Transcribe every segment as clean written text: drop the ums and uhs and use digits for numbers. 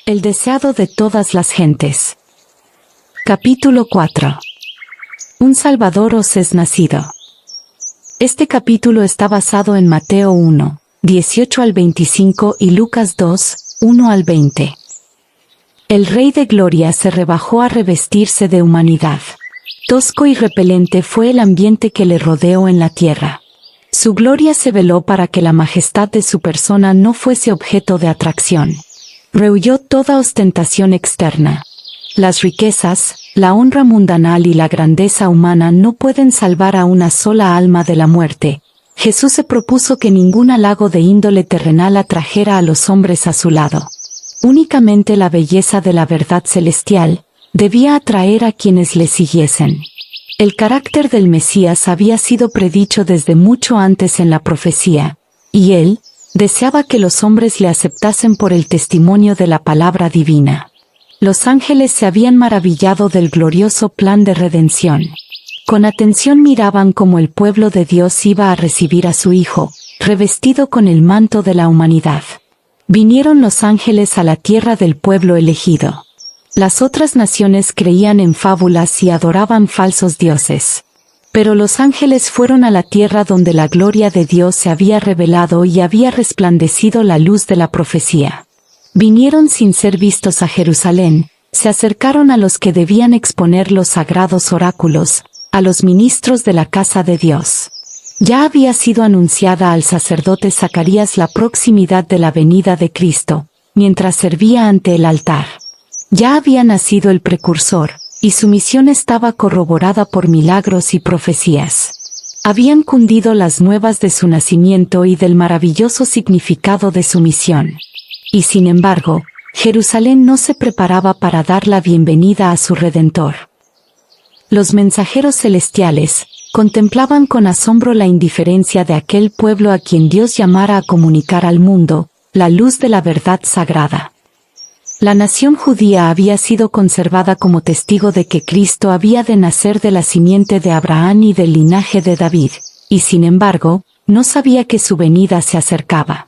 El deseado de todas las gentes. Capítulo 4. Un Salvador os es nacido. Este capítulo está basado en Mateo 1, 18 al 25 y Lucas 2, 1 al 20. El Rey de Gloria se rebajó a revestirse de humanidad. Tosco y repelente fue el ambiente que le rodeó en la tierra. Su gloria se veló para que la majestad de su persona no fuese objeto de atracción. Rehuyó toda ostentación externa. Las riquezas, la honra mundanal y la grandeza humana no pueden salvar a una sola alma de la muerte. Jesús se propuso que ningún halago de índole terrenal atrajera a los hombres a su lado. Únicamente la belleza de la verdad celestial debía atraer a quienes le siguiesen. El carácter del Mesías había sido predicho desde mucho antes en la profecía, y él deseaba que los hombres le aceptasen por el testimonio de la palabra divina. Los ángeles se habían maravillado del glorioso plan de redención. Con atención miraban cómo el pueblo de Dios iba a recibir a su Hijo, revestido con el manto de la humanidad. Vinieron los ángeles a la tierra del pueblo elegido. Las otras naciones creían en fábulas y adoraban falsos dioses. Pero los ángeles fueron a la tierra donde la gloria de Dios se había revelado y había resplandecido la luz de la profecía. Vinieron sin ser vistos a Jerusalén, se acercaron a los que debían exponer los sagrados oráculos, a los ministros de la casa de Dios. Ya había sido anunciada al sacerdote Zacarías la proximidad de la venida de Cristo, mientras servía ante el altar. Ya había nacido el precursor, y su misión estaba corroborada por milagros y profecías. Habían cundido las nuevas de su nacimiento y del maravilloso significado de su misión. Y sin embargo, Jerusalén no se preparaba para dar la bienvenida a su Redentor. Los mensajeros celestiales contemplaban con asombro la indiferencia de aquel pueblo a quien Dios llamara a comunicar al mundo la luz de la verdad sagrada. La nación judía había sido conservada como testigo de que Cristo había de nacer de la simiente de Abraham y del linaje de David, y sin embargo, no sabía que su venida se acercaba.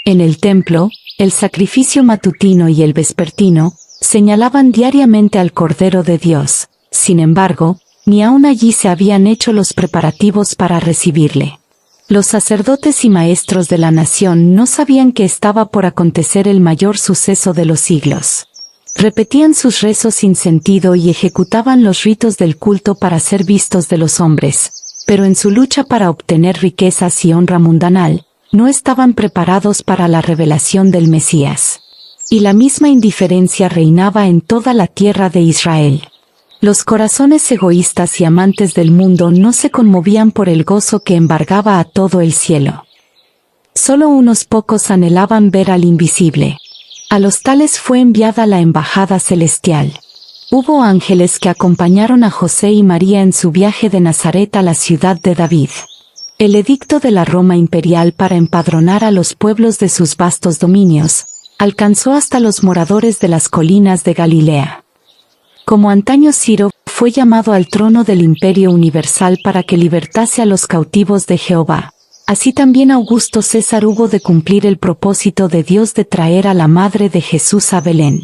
En el templo, el sacrificio matutino y el vespertino señalaban diariamente al Cordero de Dios. Sin embargo, ni aun allí se habían hecho los preparativos para recibirle. Los sacerdotes y maestros de la nación no sabían que estaba por acontecer el mayor suceso de los siglos. Repetían sus rezos sin sentido y ejecutaban los ritos del culto para ser vistos de los hombres, pero en su lucha para obtener riquezas y honra mundanal, no estaban preparados para la revelación del Mesías. Y la misma indiferencia reinaba en toda la tierra de Israel. Los corazones egoístas y amantes del mundo no se conmovían por el gozo que embargaba a todo el cielo. Solo unos pocos anhelaban ver al invisible. A los tales fue enviada la embajada celestial. Hubo ángeles que acompañaron a José y María en su viaje de Nazaret a la ciudad de David. El edicto de la Roma imperial para empadronar a los pueblos de sus vastos dominios alcanzó hasta los moradores de las colinas de Galilea. Como antaño Ciro fue llamado al trono del imperio universal para que libertase a los cautivos de Jehová, así también Augusto César hubo de cumplir el propósito de Dios de traer a la madre de Jesús a Belén.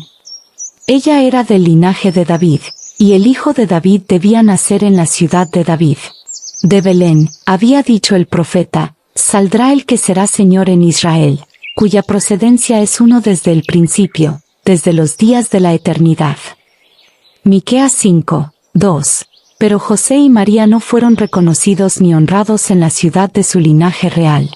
Ella era del linaje de David, y el hijo de David debía nacer en la ciudad de David. De Belén, había dicho el profeta, saldrá el que será Señor en Israel, cuya procedencia es uno desde el principio, desde los días de la eternidad. Miqueas 5, 2. Pero José y María no fueron reconocidos ni honrados en la ciudad de su linaje real.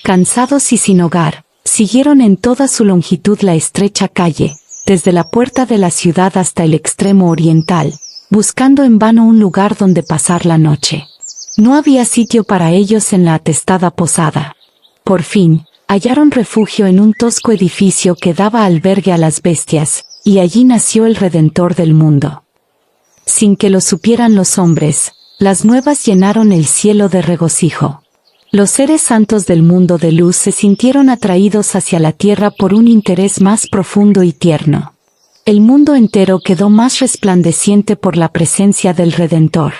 Cansados y sin hogar, siguieron en toda su longitud la estrecha calle, desde la puerta de la ciudad hasta el extremo oriental, buscando en vano un lugar donde pasar la noche. No había sitio para ellos en la atestada posada. Por fin, hallaron refugio en un tosco edificio que daba albergue a las bestias, y allí nació el Redentor del mundo. Sin que lo supieran los hombres, las nuevas llenaron el cielo de regocijo. Los seres santos del mundo de luz se sintieron atraídos hacia la tierra por un interés más profundo y tierno. El mundo entero quedó más resplandeciente por la presencia del Redentor.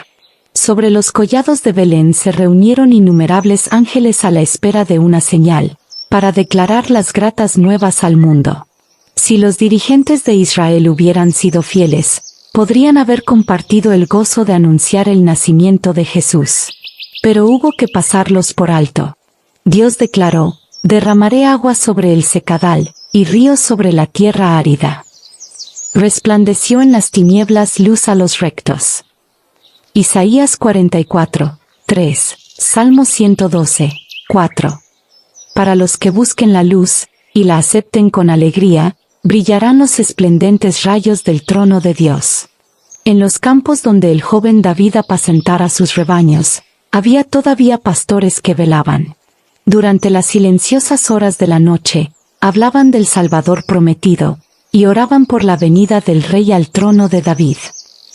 Sobre los collados de Belén se reunieron innumerables ángeles a la espera de una señal, para declarar las gratas nuevas al mundo. Si los dirigentes de Israel hubieran sido fieles, podrían haber compartido el gozo de anunciar el nacimiento de Jesús. Pero hubo que pasarlos por alto. Dios declaró: derramaré agua sobre el secadal, y ríos sobre la tierra árida. Resplandeció en las tinieblas luz a los rectos. Isaías 44, 3, Salmo 112, 4. Para los que busquen la luz, y la acepten con alegría, brillarán los esplendentes rayos del trono de Dios. En los campos donde el joven David apacentara sus rebaños, había todavía pastores que velaban. Durante las silenciosas horas de la noche, hablaban del Salvador prometido, y oraban por la venida del Rey al trono de David.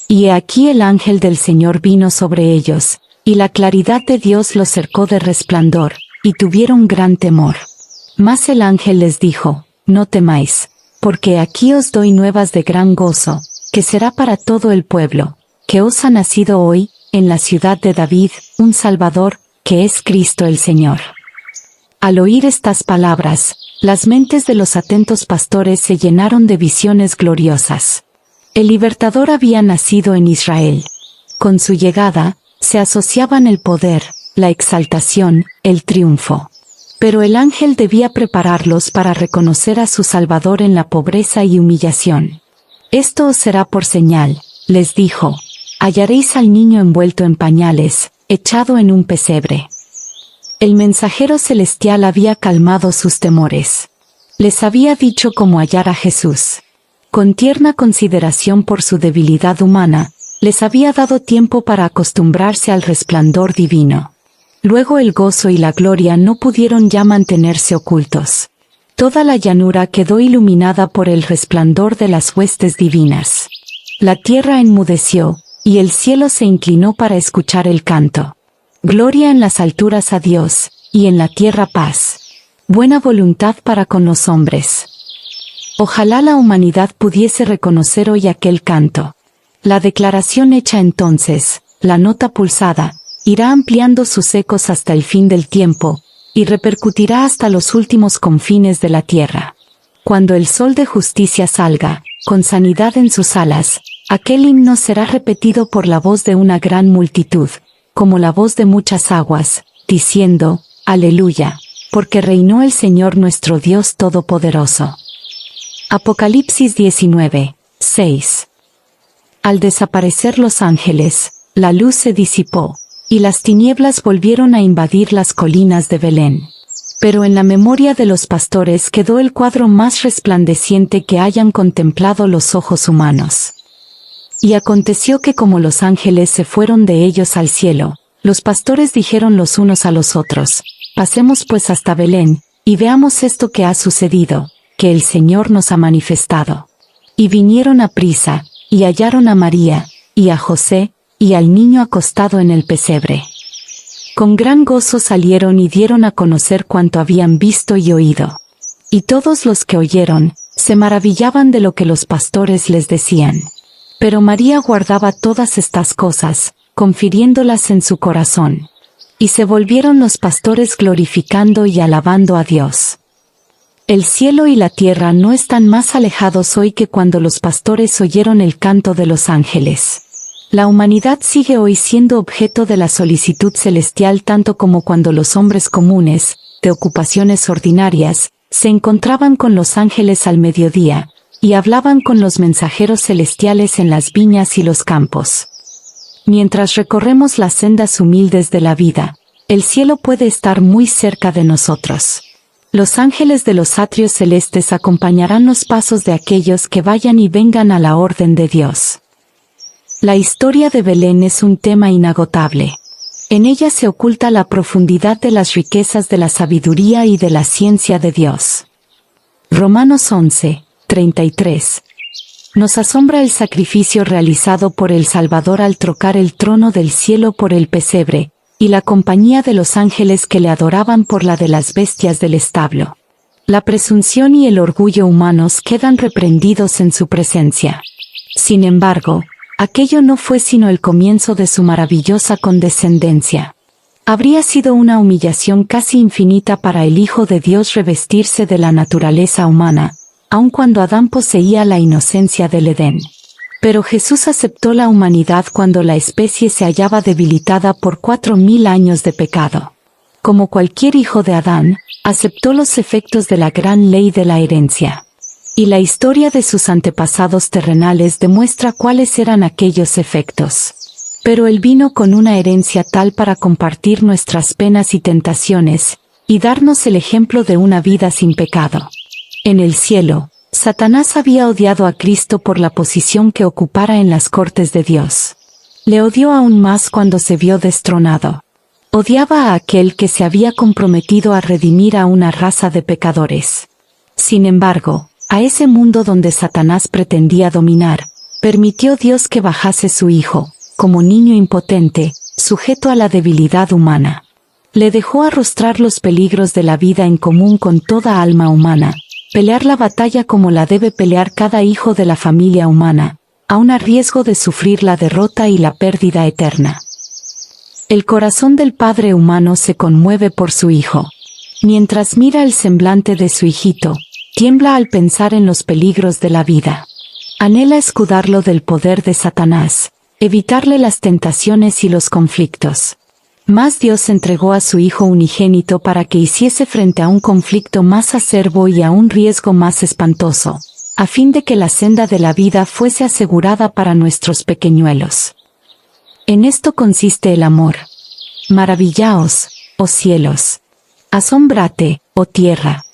Y he aquí el ángel del Señor vino sobre ellos, y la claridad de Dios los cercó de resplandor, y tuvieron gran temor. Mas el ángel les dijo: no temáis, porque aquí os doy nuevas de gran gozo, que será para todo el pueblo, que os ha nacido hoy, en la ciudad de David, un Salvador, que es Cristo el Señor. Al oír estas palabras, las mentes de los atentos pastores se llenaron de visiones gloriosas. El libertador había nacido en Israel. Con su llegada, se asociaban el poder, la exaltación, el triunfo. Pero el ángel debía prepararlos para reconocer a su Salvador en la pobreza y humillación. Esto os será por señal, les dijo: hallaréis al niño envuelto en pañales, echado en un pesebre. El mensajero celestial había calmado sus temores. Les había dicho cómo hallar a Jesús. Con tierna consideración por su debilidad humana, les había dado tiempo para acostumbrarse al resplandor divino. Luego el gozo y la gloria no pudieron ya mantenerse ocultos. Toda la llanura quedó iluminada por el resplandor de las huestes divinas. La tierra enmudeció, y el cielo se inclinó para escuchar el canto. Gloria en las alturas a Dios, y en la tierra paz. Buena voluntad para con los hombres. Ojalá la humanidad pudiese reconocer hoy aquel canto. La declaración hecha entonces, la nota pulsada, irá ampliando sus ecos hasta el fin del tiempo, y repercutirá hasta los últimos confines de la tierra. Cuando el sol de justicia salga, con sanidad en sus alas, aquel himno será repetido por la voz de una gran multitud, como la voz de muchas aguas, diciendo: Aleluya, porque reinó el Señor nuestro Dios Todopoderoso. Apocalipsis 19, 6. Al desaparecer los ángeles, la luz se disipó, y las tinieblas volvieron a invadir las colinas de Belén. Pero en la memoria de los pastores quedó el cuadro más resplandeciente que hayan contemplado los ojos humanos. Y aconteció que como los ángeles se fueron de ellos al cielo, los pastores dijeron los unos a los otros: pasemos pues hasta Belén, y veamos esto que ha sucedido, que el Señor nos ha manifestado. Y vinieron aprisa, y hallaron a María, y a José, y al niño acostado en el pesebre. Con gran gozo salieron y dieron a conocer cuanto habían visto y oído. Y todos los que oyeron, se maravillaban de lo que los pastores les decían. Pero María guardaba todas estas cosas, confiriéndolas en su corazón. Y se volvieron los pastores glorificando y alabando a Dios. El cielo y la tierra no están más alejados hoy que cuando los pastores oyeron el canto de los ángeles. La humanidad sigue hoy siendo objeto de la solicitud celestial tanto como cuando los hombres comunes, de ocupaciones ordinarias, se encontraban con los ángeles al mediodía, y hablaban con los mensajeros celestiales en las viñas y los campos. Mientras recorremos las sendas humildes de la vida, el cielo puede estar muy cerca de nosotros. Los ángeles de los atrios celestes acompañarán los pasos de aquellos que vayan y vengan a la orden de Dios. La historia de Belén es un tema inagotable. En ella se oculta la profundidad de las riquezas de la sabiduría y de la ciencia de Dios. Romanos 11, 33. Nos asombra el sacrificio realizado por el Salvador al trocar el trono del cielo por el pesebre, y la compañía de los ángeles que le adoraban por la de las bestias del establo. La presunción y el orgullo humanos quedan reprendidos en su presencia. Sin embargo, aquello no fue sino el comienzo de su maravillosa condescendencia. Habría sido una humillación casi infinita para el Hijo de Dios revestirse de la naturaleza humana, aun cuando Adán poseía la inocencia del Edén. Pero Jesús aceptó la humanidad cuando la especie se hallaba debilitada por 4000 años de pecado. Como cualquier hijo de Adán, aceptó los efectos de la gran ley de la herencia. Y la historia de sus antepasados terrenales demuestra cuáles eran aquellos efectos. Pero Él vino con una herencia tal para compartir nuestras penas y tentaciones, y darnos el ejemplo de una vida sin pecado. En el cielo, Satanás había odiado a Cristo por la posición que ocupara en las cortes de Dios. Le odió aún más cuando se vio destronado. Odiaba a aquel que se había comprometido a redimir a una raza de pecadores. Sin embargo, a ese mundo donde Satanás pretendía dominar, permitió Dios que bajase su Hijo, como niño impotente, sujeto a la debilidad humana. Le dejó arrostrar los peligros de la vida en común con toda alma humana, pelear la batalla como la debe pelear cada hijo de la familia humana, aun a riesgo de sufrir la derrota y la pérdida eterna. El corazón del Padre humano se conmueve por su Hijo. Mientras mira el semblante de su hijito, tiembla al pensar en los peligros de la vida. Anhela escudarlo del poder de Satanás, evitarle las tentaciones y los conflictos. Mas Dios entregó a su Hijo unigénito para que hiciese frente a un conflicto más acerbo y a un riesgo más espantoso, a fin de que la senda de la vida fuese asegurada para nuestros pequeñuelos. En esto consiste el amor. Maravillaos, oh cielos. Asómbrate, oh tierra.